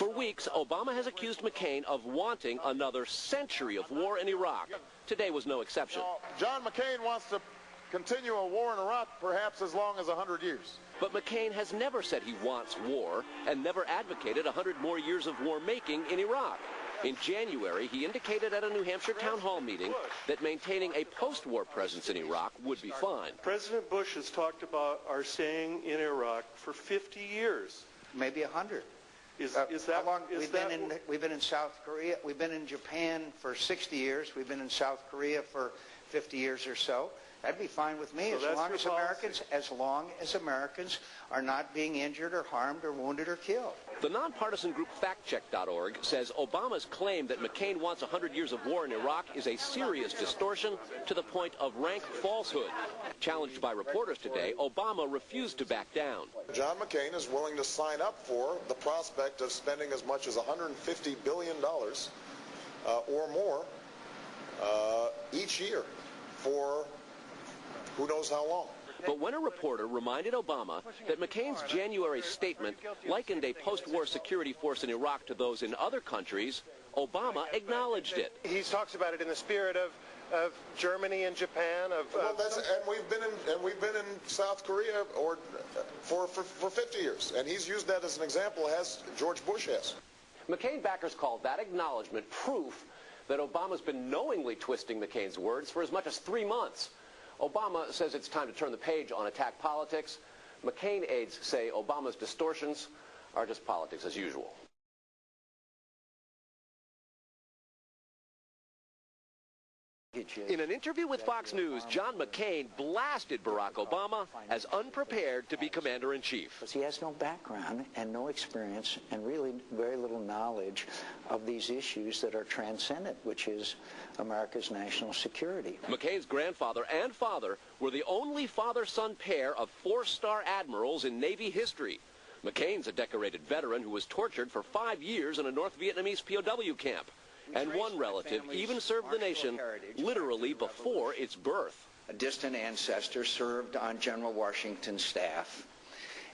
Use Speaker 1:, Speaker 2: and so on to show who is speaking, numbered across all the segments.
Speaker 1: For weeks, Obama has accused McCain of wanting another century of war in Iraq. Today was no exception.
Speaker 2: John McCain wants to continue a war in Iraq perhaps as long as 100 years.
Speaker 1: But McCain has never said he wants war and never advocated 100 more years of war making in Iraq. In January, he indicated at a New Hampshire town hall meeting that maintaining a post-war presence in Iraq would be fine.
Speaker 3: President Bush has talked about our staying in Iraq for 50 years.
Speaker 4: Maybe 100.
Speaker 3: Is that
Speaker 4: how long?
Speaker 3: We've
Speaker 4: been in South Korea. We've been in Japan for 60 years. We've been in South Korea for 50 years or so. That'd be fine with me, as long as Americans are not being injured or harmed or wounded or killed.
Speaker 1: The nonpartisan group factcheck.org says Obama's claim that McCain wants 100 years of war in Iraq is a serious distortion to the point of rank falsehood. Challenged by reporters today, Obama refused to back down.
Speaker 2: John McCain is willing to sign up for the prospect of spending as much as $150 billion or more each year for who knows how long.
Speaker 1: But when a reporter reminded Obama that McCain's January statement likened a post-war security force in Iraq to those in other countries, Obama acknowledged it.
Speaker 3: He talks about it in the spirit of Germany and Japan.
Speaker 2: And we've been in South Korea for 50 years, and he's used that as an example, as George Bush has.
Speaker 1: McCain backers called that acknowledgement proof that Obama's been knowingly twisting McCain's words for as much as 3 months. Obama says it's time to turn the page on attack politics. McCain aides say Obama's distortions are just politics as usual. In an interview with Fox News, John McCain blasted Barack Obama as unprepared to be commander-in-chief.
Speaker 4: He has no background and no experience and really very little knowledge of these issues that are transcendent, which is America's national security.
Speaker 1: McCain's grandfather and father were the only father-son pair of 4-star admirals in Navy history. McCain's a decorated veteran who was tortured for 5 years in a North Vietnamese POW camp. And one relative even served the nation literally before its birth.
Speaker 4: A distant ancestor served on General Washington's staff.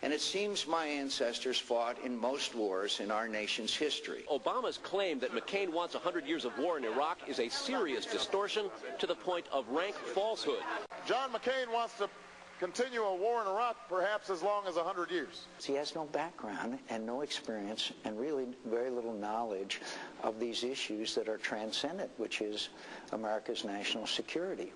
Speaker 4: And it seems my ancestors fought in most wars in our nation's history.
Speaker 1: Obama's claim that McCain wants 100 years of war in Iraq is a serious distortion to the point of rank falsehood.
Speaker 2: John McCain wants to continue a war in Iraq perhaps as long as 100 years.
Speaker 4: He has no background and no experience and really very little knowledge of these issues that are transcendent, which is America's national security.